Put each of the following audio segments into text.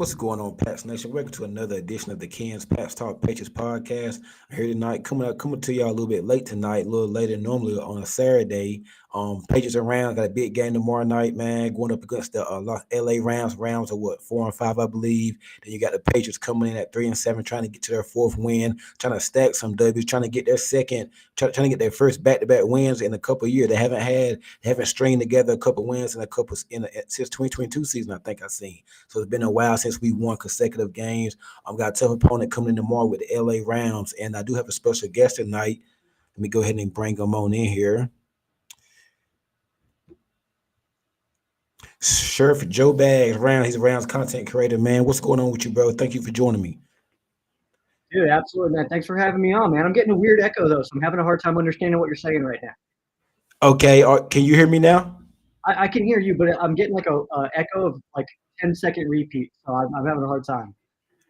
What's going on, Pats Nation? Welcome to another edition of the Ken's Pats Talk Patriots podcast. I'm here tonight, coming to y'all a little bit late tonight, a little later than normally on a Saturday. Patriots around got a big game tomorrow night, man. Going up against the LA Rams. Rams are what 4-5, I believe. Then you got the Patriots coming in at 3-7, trying to get to their fourth win, trying to stack some W's, trying to get their trying to get their first back-to-back wins in a couple of years. They haven't stringed together a couple wins since 2022 season. I think I've seen. So it's been a while since we won consecutive games. I've got a tough opponent coming in tomorrow with the LA Rams, and I do have a special guest tonight. Let me go ahead and bring him on in here. Sheriff Joe Bags, he's a Rams content creator, man. What's going on with you, bro? Thank you for joining me. Dude, absolutely, man. Thanks for having me on, man. I'm getting a weird echo, though, so I'm having a hard time understanding what you're saying right now. Okay, can you hear me now? I can hear you, but I'm getting like a echo of like 10-second repeat, so I'm having a hard time.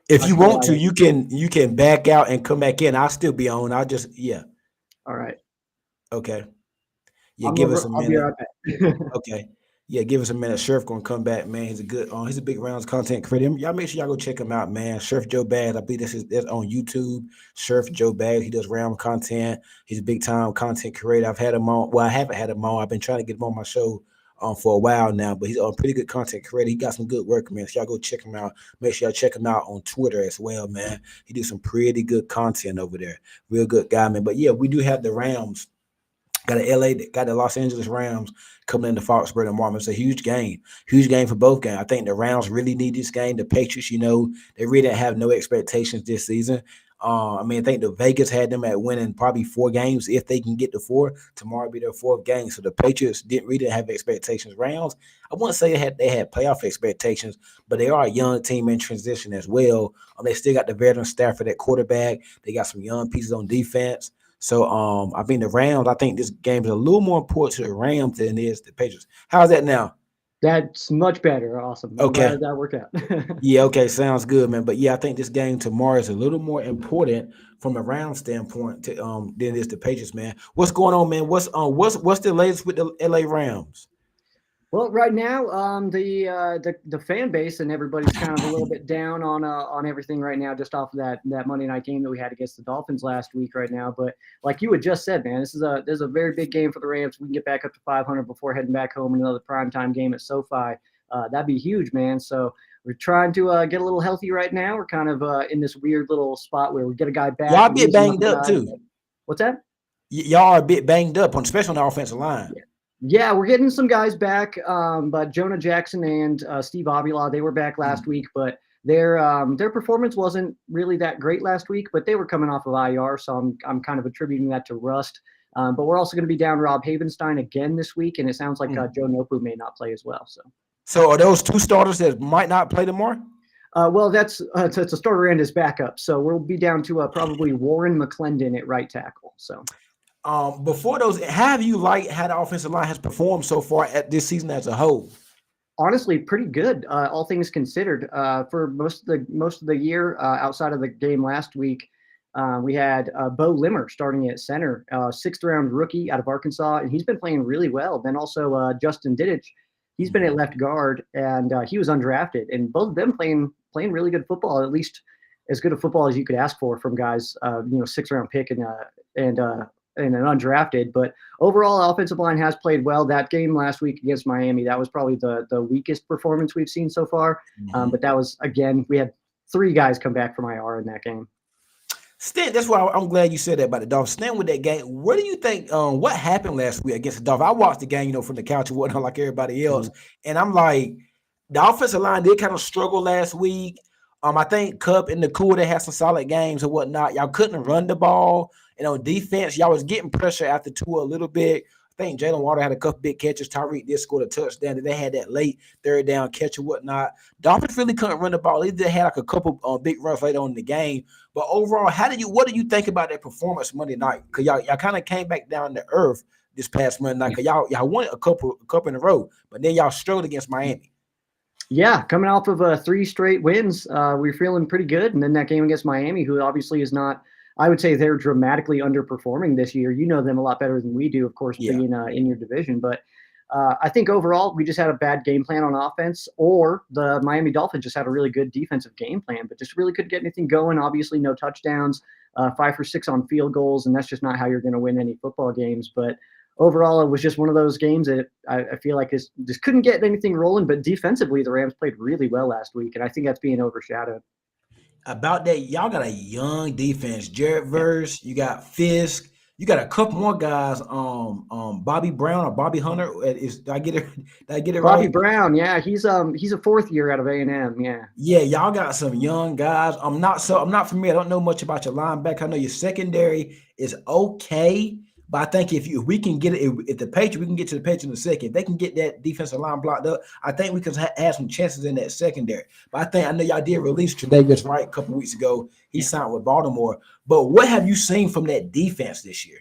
If you want to, you can back out and come back in. I'll still be on. All right. Okay. Yeah, give us a minute. I'll be right back. Okay. Yeah, give us a minute. Sheriff gonna come back, man. He's a big Rounds content creator. Y'all make sure y'all go check him out, man. Sheriff Joe Bags. I believe that's on YouTube. Sheriff Joe Bags. He does round content. He's a big time content creator. I've had him on. Well, I haven't had him on. I've been trying to get him on my show for a while now, but he's a pretty good content creator. He got some good work, man. So y'all go check him out. Make sure y'all check him out on Twitter as well, man. He do some pretty good content over there. Real good guy, man. But yeah, we do have the Rams. Got the Los Angeles Rams coming into Foxborough tomorrow. It's a huge game for both games. I think the Rams really need this game. The Patriots, they really have no expectations this season. I think the Vegas had them at winning probably 4 games if they can get to 4. Tomorrow will be their 4th game. So the Patriots didn't have expectations. Rams, I wouldn't say they had playoff expectations, but they are a young team in transition as well. They still got the veteran Stafford at quarterback. They got some young pieces on defense. So the Rams, I think this game is a little more important to the Rams than it is the Patriots. How's that now? That's much better. Awesome. Okay. I'm glad that worked out. Yeah, okay, sounds good, man. But yeah, I think this game tomorrow is a little more important from a Rams standpoint than it is the Patriots, man. What's going on, man? What's the latest with the LA Rams? Well, right now, the fan base and everybody's kind of a little bit down on everything right now, just off of that Monday night game that we had against the Dolphins last week right now. But like you had just said, man, this is a very big game for the Rams. We can get back up to 500 before heading back home in another primetime game at SoFi. That'd be huge, man. So we're trying to get a little healthy right now. We're kind of in this weird little spot where we get a guy back. Y'all a bit banged up too. What's that? Y'all are a bit banged up, especially on the offensive line. Yeah, we're getting some guys back, but Jonah Jackson and Steve Avila, they were back last week, but their performance wasn't really that great last week, but they were coming off of IR, so I'm kind of attributing that to rust. But we're also going to be down Rob Havenstein again this week, and it sounds like Joe Nopu may not play as well. So are those 2 starters that might not play tomorrow? Well, that's it's a starter and his backup, so we'll be down to probably Warren McClendon at right tackle. So. Before those, have you liked how the offensive line has performed so far at this season as a whole? Honestly, pretty good, all things considered. For most of the year, outside of the game last week, we had Bo Limmer starting at center, 6th round rookie out of Arkansas, and he's been playing really well. Then also Justin Dittich, he's been at left guard, and he was undrafted, and both of them playing really good football, at least as good a football as you could ask for from guys, 6th round pick and an undrafted. But overall, offensive line has played well. That game last week against Miami, that was probably the weakest performance we've seen so far. But that was, again, we had 3 guys come back from IR in that game. Stan, that's why I'm glad you said that about the Dolphins. Stan, with that game, what do you think? What happened last week against the Dolphins? I watched the game, from the couch and whatnot, like everybody else, and I'm like, the offensive line did kind of struggle last week. I think Cup and Nakua, they had some solid games and whatnot. Y'all couldn't run the ball. And on defense, y'all was getting pressure after Tua a little bit. I think Jalen Water had a couple big catches. Tyreek did score a touchdown. And they had that late 3rd down catch and whatnot. Dolphins really couldn't run the ball. They did had like a couple big runs later on in the game. But overall, what do you think about that performance Monday night? Because y'all kind of came back down to earth this past Monday night. Because y'all won a couple in a row, but then y'all struggled against Miami. Yeah, coming off of 3 straight wins, we're feeling pretty good. And then that game against Miami, who obviously is not, I would say they're dramatically underperforming this year. You know them a lot better than we do, of course, being in your division. But I think overall we just had a bad game plan on offense, or the Miami Dolphins just had a really good defensive game plan, but just really couldn't get anything going. Obviously, no touchdowns, 5 for 6 on field goals, and that's just not how you're going to win any football games. But overall, it was just one of those games that I feel like just couldn't get anything rolling. But defensively, the Rams played really well last week, and I think that's being overshadowed. About that, y'all got a young defense. Jared Yeah. Verse, you got Fisk, you got a couple more guys. Bobby Brown or Bobby Hunter. Did I get it? Did I get it Bobby right? Brown, yeah, he's a fourth year out of A&M, yeah. Yeah, y'all got some young guys. I'm not familiar. I don't know much about your linebacker. I know your secondary is okay, but I think if we can get it, if the Patriots, we can get to the Patriots in a second. If they can get that defensive line blocked up, I think we can have some chances in that secondary. But I know y'all did release Tre'Davious Wright a couple weeks ago. He signed with Baltimore. But what have you seen from that defense this year?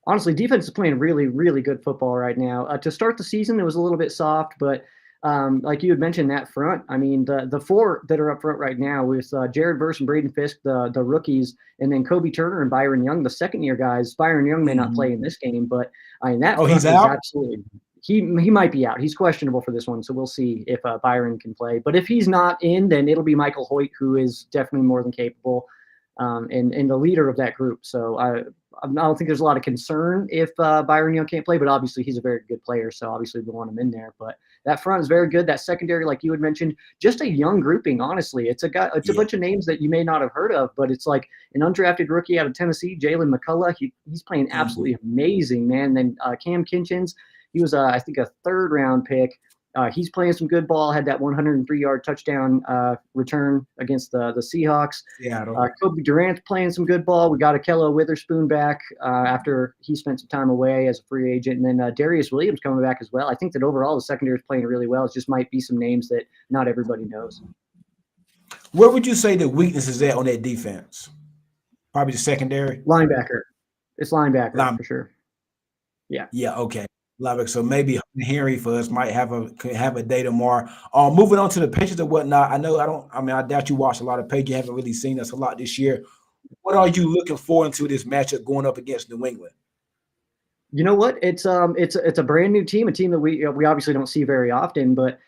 Honestly, defense is playing really, really good football right now. To start the season, it was a little bit soft, but like you had mentioned, that front. I mean, the four that are up front right now with Jared Verse and Braden Fisk, the rookies, and then Kobe Turner and Byron Young, the second-year guys. Byron Young may not play in this game, but I mean that Oh, he's front is out? absolutely. He might be out. He's questionable for this one, so we'll see if Byron can play. But if he's not in, then it'll be Michael Hoyt, who is definitely more than capable, and the leader of that group. So I don't think there's a lot of concern if Byron Young can't play, but obviously he's a very good player, so obviously we want him in there. But that front is very good. That secondary, like you had mentioned, just a young grouping. Honestly, it's a bunch of names that you may not have heard of, but it's like an undrafted rookie out of Tennessee, Jalen McCullough. He's playing absolutely amazing, man. Then Cam Kinchins, he was I think a 3rd-round pick. He's playing some good ball. Had that 103-yard touchdown return against the Seahawks. Seattle. Kobe Durant's playing some good ball. We got Akello Witherspoon back after he spent some time away as a free agent. And then Darius Williams coming back as well. I think that overall the secondary is playing really well. It just might be some names that not everybody knows. Where would you say the weakness is at on that defense? Probably the secondary. Linebacker. It's linebacker Line. for sure. Yeah. Yeah. Okay. Linebacker. So maybe Henry for us might have a day tomorrow. Moving on to the Patriots and whatnot. I doubt you watched a lot of Patriots. You haven't really seen us a lot this year. What are you looking forward to this matchup going up against New England? You know what? It's a brand new team, a team that we obviously don't see very often, but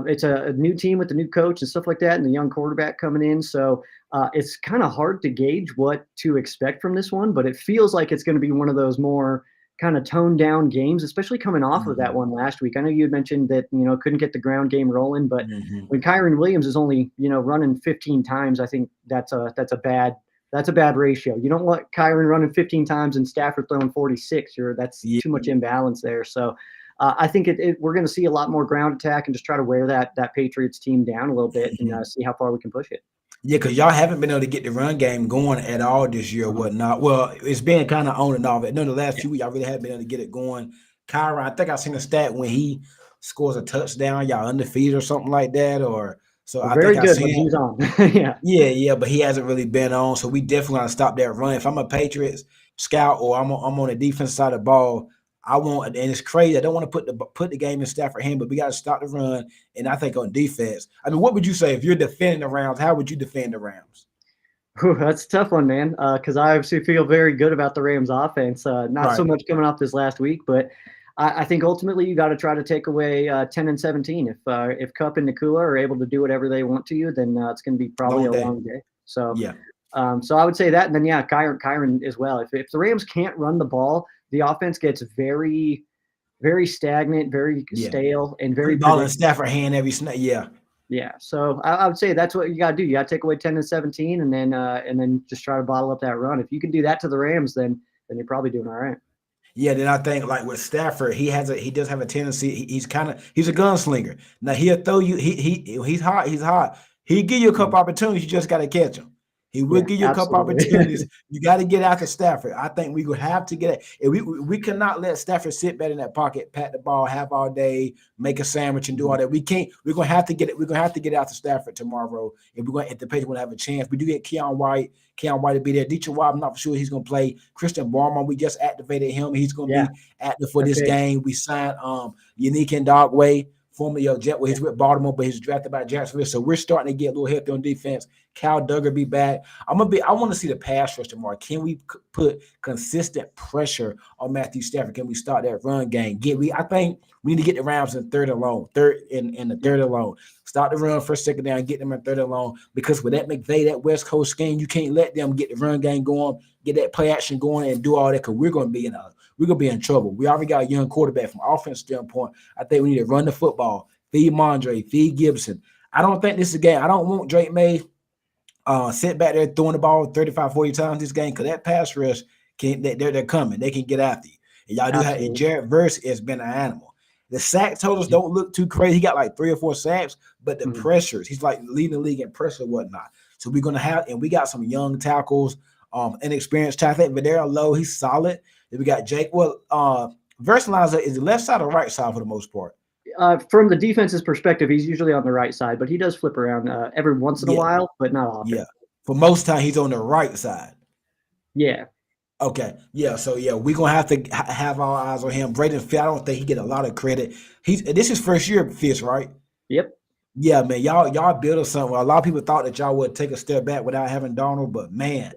it's a new team with the new coach and stuff like that, and the young quarterback coming in. So it's kind of hard to gauge what to expect from this one, but it feels like it's going to be one of those more kind of toned down games, especially coming off of that one last week. I know you had mentioned that, couldn't get the ground game rolling, but when Kyren Williams is only, running 15 times, I think that's a bad ratio. You don't want Kyren running 15 times and Stafford throwing 46. That's too much imbalance there. So I think we're going to see a lot more ground attack and just try to wear that Patriots team down a little bit and see how far we can push it. Yeah, because y'all haven't been able to get the run game going at all this year or whatnot. Well, it's been kind of on and off. None of the last 2 weeks, y'all really haven't been able to get it going. Kyron, I think I seen a stat when he scores a touchdown, y'all undefeated or something like that. I Very think I good when seen he's on. Yeah. Yeah, but he hasn't really been on. So we definitely want to stop that run. If I'm a Patriots scout or I'm on the defense side of the ball, and it's crazy. I don't want to put the game in Stafford's hand, but we got to stop the run. And I think on defense, what would you say if you're defending the Rams? How would you defend the Rams? Whew, that's a tough one, man. Because I obviously feel very good about the Rams' offense. Not so much coming off this last week, but I think ultimately you got to try to take away 10 and 17. If Kupp and Nakua are able to do whatever they want to you, then it's going to be probably a long day. So yeah. So I would say that, and then Kyren as well. If the Rams can't run the ball, the offense gets very, very stagnant, very stale, and very ball in Stafford's hand every snap. Yeah. Yeah, so I would say that's what you got to do. You got to take away 10 and 17, and then just try to bottle up that run. If you can do that to the Rams, then you're probably doing all right. Yeah, then I think like with Stafford, he does have a tendency. He's a gunslinger. Now he'll throw you. He's hot. He'll give you a couple opportunities. You just got to catch him. He will give you a couple opportunities. You got to get after Stafford. I think we will have to get it. We cannot let Stafford sit back in that pocket, pat the ball half all day, make a sandwich, and do all that. We can't. We're gonna have to get it. We're gonna have to get after Stafford tomorrow. If the Patriots want to have a chance, we do get Keon White to be there. Detroit White, I'm not for sure he's gonna play. Christian Barmore, we just activated him. He's gonna be active for this game. We signed Yannick Ngakoue former Jet. Well, Yeah, he's with Baltimore, but he's drafted by Jacksonville. So we're starting to get a little healthy on defense. Cal Duggar be back. I want to see the pass rush tomorrow. Can we put consistent pressure on Matthew Stafford? Can we start that run game? I think we need to get the Rams in third and long, third in the yeah, third and long. Start the run first, second down, get them in third and long. Because with that McVay, that West Coast scheme, you can't let them get the run game going, get that play action going, and do all that. Because we're gonna be in trouble. We already got a young quarterback from offense standpoint. I think we need to run the football, feed Mondre, feed Gibson. I don't think this is a game. I don't want Drake May sit back there throwing the ball 35, 40 times this game because that pass rush they're coming. They can get after you. And y'all do have and absolutely. Jared Verse has been an animal. The sack totals don't look too crazy. He got like 3 or 4 sacks, but the Mhm. pressures, he's like leading the league in pressure and whatnot. So we're gonna have, and we got some young tackles, inexperienced tackle, but they're low. He's solid. Then we got Jake. Well, Verse lines is the left side or right side for the most part. From the defense's perspective, he's usually on the right side, but he does flip around every once in a Yeah, while, but not yeah. often. For most time, he's on the right side. Yeah. Okay, yeah. So yeah, we're gonna have to have our eyes on him. Braden Fitz, I don't think he get a lot of credit. This is first year Fitz, right? Yep. Yeah, man. Y'all built us something. A lot of people thought that y'all would take a step back without having Donald, but man,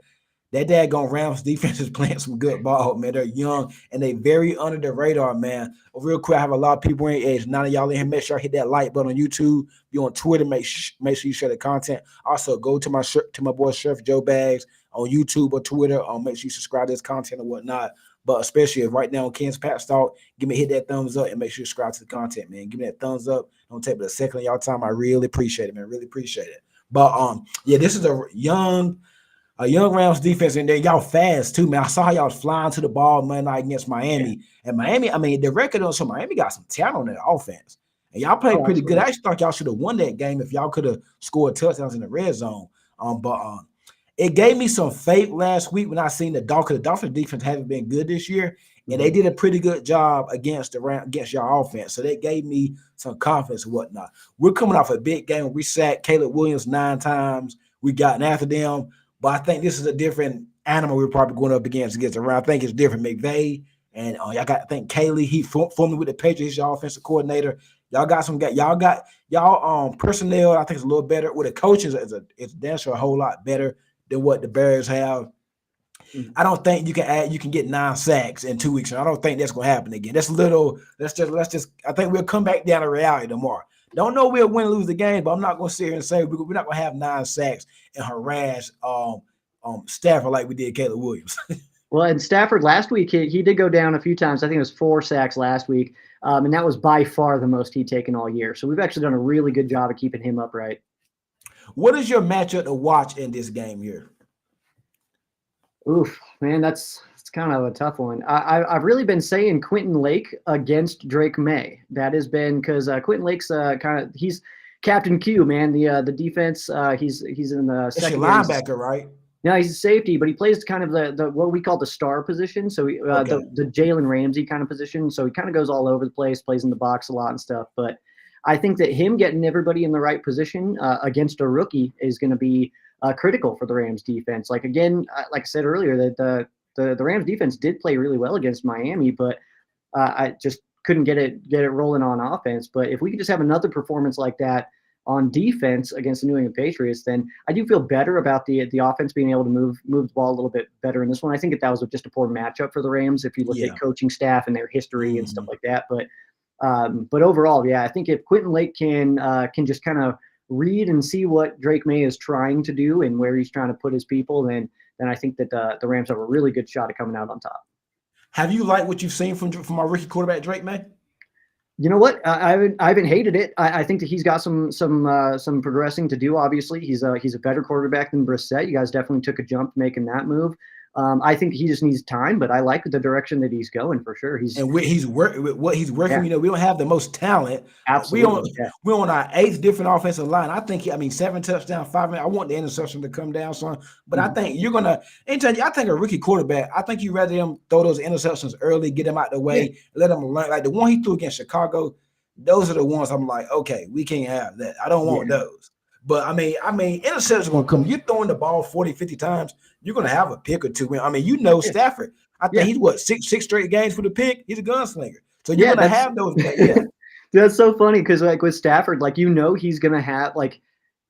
that daggone Rams defense is playing some good ball, man. They're young and they very under the radar, man. Real quick, I have a lot of people in age. None of y'all in here, make sure I hit that like button on YouTube. Be on Twitter, make sure you share the content. Also, go to my boy Chef Joe Bags on YouTube or Twitter. Make sure you subscribe to this content or whatnot. But especially right now on Ken's Pat Talk, hit that thumbs up and make sure you subscribe to the content, man. Give me that thumbs up. Don't take but a second of y'all time. I really appreciate it, man. Really appreciate it. But yeah, this is a young Rams defense in there. Y'all fast too, man. I saw how y'all was flying to the ball Monday night against Yeah. Miami. And Miami, I mean, the record on so Miami got some talent on their offense. And y'all played Oh, pretty good. absolutely. I actually thought y'all should have won that game if y'all could have scored touchdowns in the red zone. But it gave me some faith last week when I seen the Dolphins. The Dolphins defense haven't been good this year, and they Mhm. did a pretty good job against y'all offense. So that gave me some confidence and whatnot. We're coming off a big game. We sacked Caleb Williams 9 times. We gotten after them. But I think this is a different animal we're probably going up against the round. I think it's different. McVay and y'all got, I think Kaylee, he formerly with the Patriots, y'all offensive coordinator. Y'all got some guys. Y'all personnel. I think it's a little better. With the coaches, it's damn sure a whole lot better than what the Bears have. Mhm. I don't think you can get 9 sacks in 2 weeks, and I don't think that's gonna happen again. That's a little. Let's just. I think we'll come back down to reality tomorrow. Don't know we'll win or lose the game, but I'm not gonna sit here and say we're not gonna have 9 sacks and harass Stafford like we did Caleb Williams. Well, and Stafford last week, he did go down a few times. I think it was 4 sacks last week, and that was by far the most he'd taken all year. So we've actually done a really good job of keeping him upright. What is your matchup to watch in this game here? Oof, man, that's kind of a tough one. I've really been saying Quentin Lake against Drake May. That has been because Quentin Lake's he's Captain Q, man. The defense. He's in the It's your secondary. linebacker, right? No, he's a safety, but he plays kind of the what we call the star position. So Okay. the Jalen Ramsey kind of position. So he kind of goes all over the place, plays in the box a lot and stuff. But I think that him getting everybody in the right position against a rookie is going to be critical for the Rams defense. Like again, like I said earlier, that the Rams defense did play really well against Miami, but I just couldn't get it rolling on offense. But if we could just have another performance like that on defense against the New England Patriots, then I do feel better about the offense being able to move the ball a little bit better in this one. I think that was just a poor matchup for the Rams if you look Yeah. at coaching staff and their history and stuff Mhm. like that. But overall, yeah, I think if Quentin Lake can just kind of read and see what Drake May is trying to do and where he's trying to put his people, then I think that the Rams have a really good shot at coming out on top. Have you liked what you've seen from our rookie quarterback Drake, man? You know what? I haven't hated it. I think that he's got some progressing to do. Obviously, he's a better quarterback than Brissett. You guys definitely took a jump making that move. I think he just needs time, but I like the direction that he's going for sure. He's And with what he's working, Yeah, we don't have the most talent. We on absolutely. Yeah. we're on our eighth different offensive line. I think 7 touchdowns, 5 minutes. I want the interception to come down, son. But I Mhm. think you're gonna anytime I think a rookie quarterback, I think you rather them throw those interceptions early, get them out the Yeah. way, let them learn. Like the one he threw against Chicago, those are the ones I'm like, okay, we can't have that. I don't want Yeah. those. But I mean, interceptions are gonna come. You're throwing the ball 40, 50 times, you're gonna have a pick or two. I mean, Yeah. Stafford. I think Yeah. he's what six straight games for the pick. He's a gunslinger. So you're Yeah. gonna That's have those. Yeah, That's so funny because like with Stafford, like he's gonna have like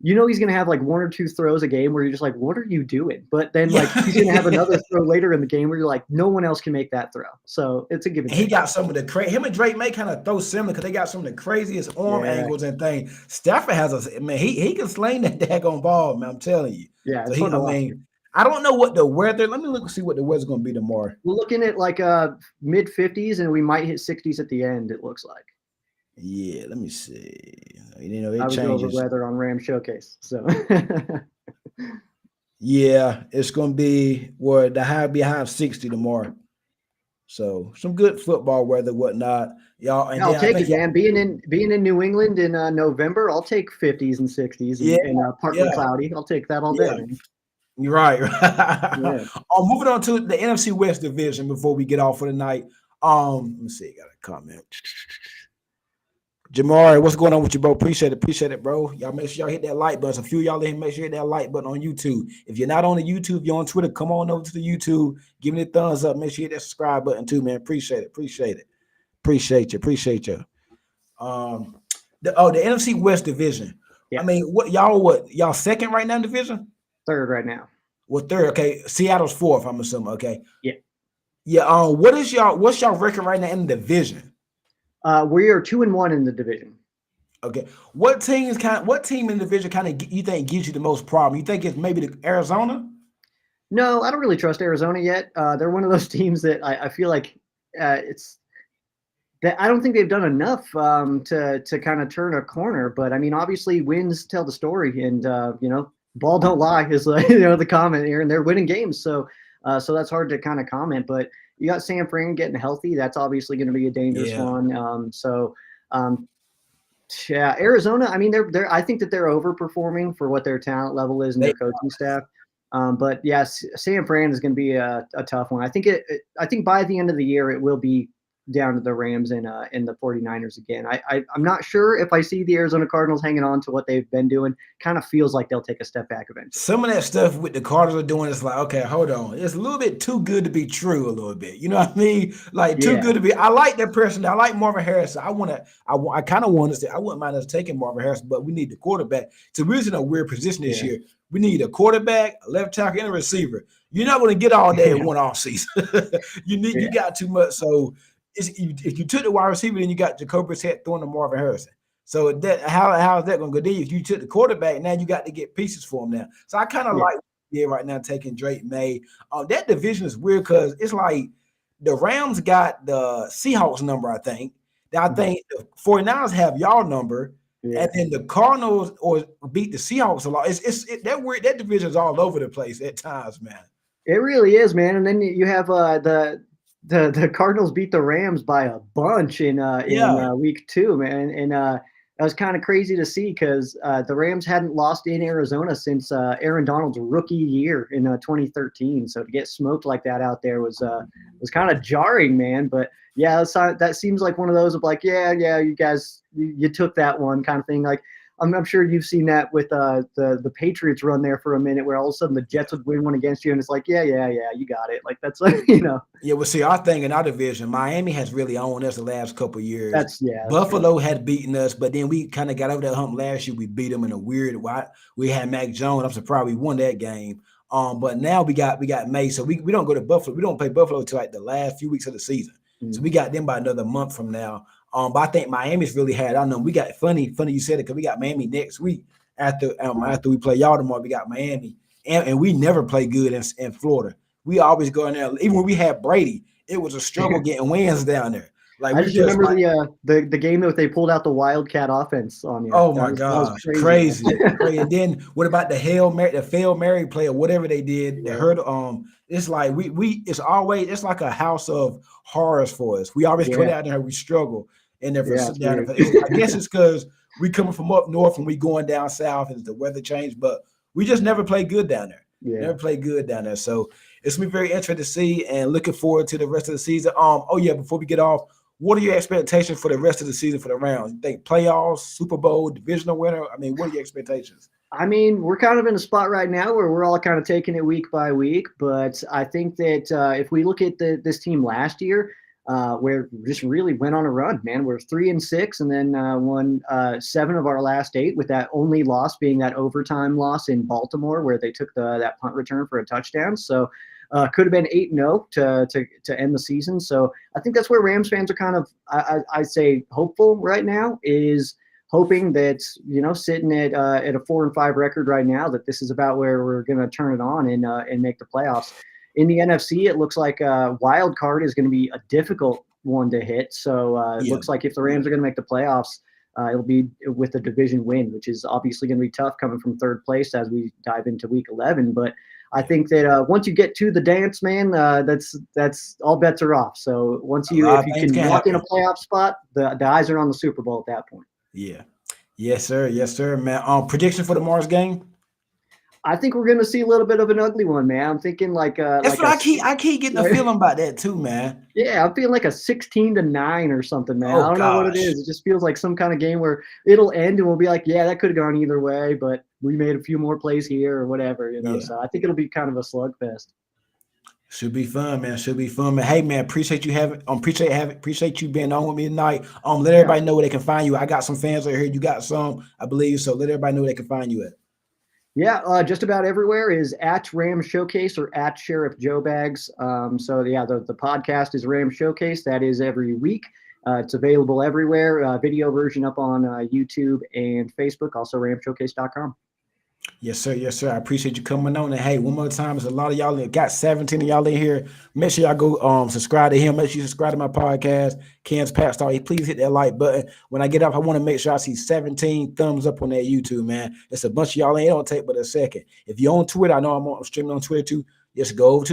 he's gonna have like one or two throws a game where you're just like, what are you doing? But then Yeah. like he's gonna have another throw later in the game where you're like, no one else can make that throw. So it's a give and And he take. got some of the him and Drake may kind of throw similar because they got some of the craziest arm Yeah, angles and things. Stafford has a man, he can sling that daggone ball, man. I'm telling you. yeah, So it's fun I to watch. mean, I don't know what the weather. Let me look and see what the weather's gonna be tomorrow. We're looking at like mid 50s and we might hit 60s at the end. It looks like. Yeah, let me see. I It was over changes. weather on Ram Showcase, so Yeah, it's gonna be where the high be a high of 60 tomorrow. So some good football weather, whatnot, y'all. And I'll then I take think it, man. Being in New England in November, I'll take 50s and 60s yeah, and partly yeah, cloudy. I'll take that all day, yeah. man. You're right. Yeah. Moving on to the NFC West division before we get off for the night. Let me see. Got a comment. Jamari, what's going on with you, bro? Appreciate it, bro. Y'all make sure y'all hit that like button. So a few of y'all in, make sure you hit that like button on YouTube. If you're not on the YouTube, you're on Twitter, come on over to the YouTube. Give me a thumbs up. Make sure you hit that subscribe button too, man. Appreciate you. Um, the NFC West division. I Yeah. mean, what y'all second right now in division? Third right now. Well, third. Okay, Seattle's fourth. I'm assuming. Okay, Yeah. yeah. What's y'all record right now in the division? We are 2-1 in the division. Okay, what team in the division kind of you think gives you the most problem? You think it's maybe the Arizona? No, I don't really trust Arizona yet. They're one of those teams that I feel like it's that I don't think they've done enough to kind of turn a corner. But I mean, obviously, wins tell the story, and ball don't lie is the comment here, and they're winning games. So that's hard to kind of comment. But you got San Fran getting healthy. That's obviously going to be a dangerous Yeah, one. Um, yeah, Arizona. I mean, they're. I think that they're overperforming for what their talent level is and they their coaching staff. But yes, San Fran is going to be a tough one. I think by the end of the year it will be down to the Rams and the 49ers again. I'm not sure if I see the Arizona Cardinals hanging on to what they've been doing. Kind of feels like they'll take a step back eventually. some of that stuff with the Cardinals are doing is like, okay, hold on, it's a little bit too good to be true, a little bit. You know what I mean? Like too Yeah, good to be. I like that person. I like Marvin Harrison. I kind of want to say I wouldn't mind us taking Marvin Harrison, but we need the quarterback. So we're in a weird position this yeah, year. We need a quarterback, a left tackle, and a receiver. You're not going to get all that in one off season. You yeah, got too much. So if you took the wide receiver, then you got Jacoby Brissett throwing to Marvin Harrison. So that how is that going to go? Then if you took the quarterback, now you got to get pieces for him now. So I kind of yeah, like right now taking Drake May. That division is weird because it's like the Rams got the Seahawks number, I think. Then I mhm, think the 49ers have y'all number, and yeah. then the Cardinals or beat the Seahawks a lot. That weird. That division is all over the place at times, man. It really is, man. And then you have the Cardinals beat the Rams by a bunch in Yeah, week 2, man. And that was kind of crazy to see because the Rams hadn't lost in Arizona since Aaron Donald's rookie year in 2013. So to get smoked like that out there was kind of jarring, man. But yeah, that seems like one of those of like, yeah, you guys you took that one kind of thing. Like I'm sure you've seen that with the Patriots run there for a minute, where all of a sudden the Jets yeah. would win one against you, and it's like, yeah, you got it. Like that's Yeah, well, see, our thing in our division, Miami has really owned us the last couple of years. that's true. Buffalo had beaten us, but then we kind of got over that hump last year. We beat them in a weird way. We had Mac Jones. I'm surprised we won that game. But now we got May, so we don't go to Buffalo. We don't play Buffalo till like the last few weeks of the season. So Mm. we got them by another month from now. But I think Miami's really had. I know we got funny you said it because we got Miami next week after we play y'all tomorrow. We got Miami, and we never play good in Florida. We always go in there. Even when we had Brady, it was a struggle getting wins down there. Like I we just just remember like, the game that they pulled out the Wildcat offense on you. oh my That was gosh, crazy, crazy, man. crazy. And then what about the Hail Mary, the fail Mary play or whatever they did? The Yeah, hurt. It's like it's like a house of horrors for us. We always go yeah, down there, we struggle, and then for yeah. It's down weird. there, I guess it's because we coming from up north and we going down south and the weather changed, but we just never play good down there. Yeah. Never played good down there. So it's gonna be very interesting to see and looking forward to the rest of the season. Oh yeah, before we get off, what are your expectations for the rest of the season for the rounds? You think playoffs, Super Bowl, divisional winner? I mean, what are your expectations? I mean, we're kind of in a spot right now where we're all kind of taking it week by week. But I think that if we look at this team last year, where just really went on a run, man. We're 3-6, and then won 7 of our last 8, with that only loss being that overtime loss in Baltimore, where they took that punt return for a touchdown. So could have been 8-0 to end the season. So I think that's where Rams fans are kind of, I say, hopeful right now, is hoping that, sitting at a 4-5 record right now, that this is about where we're going to turn it on and make the playoffs. In the NFC, it looks like a wild card is going to be a difficult one to hit. So it looks like if the Rams are going to make the playoffs, it'll be with a division win, which is obviously going to be tough coming from third place as we dive into week 11. But I think that once you get to the dance, man, that's all bets are off. So if you can lock in a playoff spot, the eyes are on the Super Bowl at that point. Yeah. Yes, sir, man. Prediction for tomorrow's game? I think we're going to see a little bit of an ugly one, man. I'm thinking that's what I keep getting a feeling about that too, man. Yeah, I'm feeling like a 16-9 or something, man. I don't know what it is. It just feels like some kind of game where it'll end and we'll be like, yeah, that could have gone either way, but we made a few more plays here or whatever, Yeah. So I think it'll be kind of a slugfest. Should be fun, man. Hey, man, appreciate you being on with me tonight. Let everybody know where they can find you. I got some fans over here. You got some, I believe. So let everybody know where they can find you at. Yeah, just about everywhere is at Ram Showcase or at Sheriff Joe Bags. The podcast is Ram Showcase. That is every week. It's available everywhere. Video version up on YouTube and Facebook. Also ramshowcase.com. Yes, sir. I appreciate you coming on. And hey, one more time, there's a lot of y'all that got 17 of y'all in here. Make sure y'all go subscribe to him. Make sure you subscribe to my podcast, Ken's Pat Star. Please hit that like button. When I get up, I want to make sure I see 17 thumbs up on that YouTube, man. It's a bunch of y'all in. It don't take but a second. If you're on Twitter, I know I'm streaming on Twitter too. Just go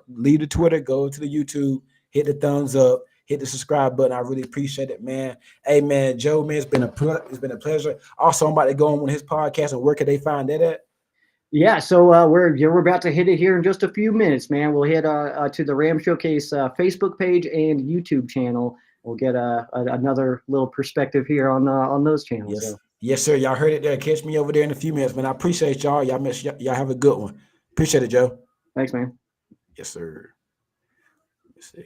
leave the Twitter, go to the YouTube, hit the thumbs up. Hit the subscribe button. I really appreciate it, man. Hey, man, Joe, man, it's been a pleasure. Also, I'm about to go on his podcast, and where can they find that at? Yeah, so we're about to hit it here in just a few minutes, man. We'll hit to the Ram Showcase Facebook page and YouTube channel. We'll get another little perspective here on those channels. Yes, so. Yes, sir. Y'all heard it there. Catch me over there in a few minutes, man. I appreciate y'all. Y'all have a good one. Appreciate it, Joe. Thanks, man. Yes, sir. Let's see.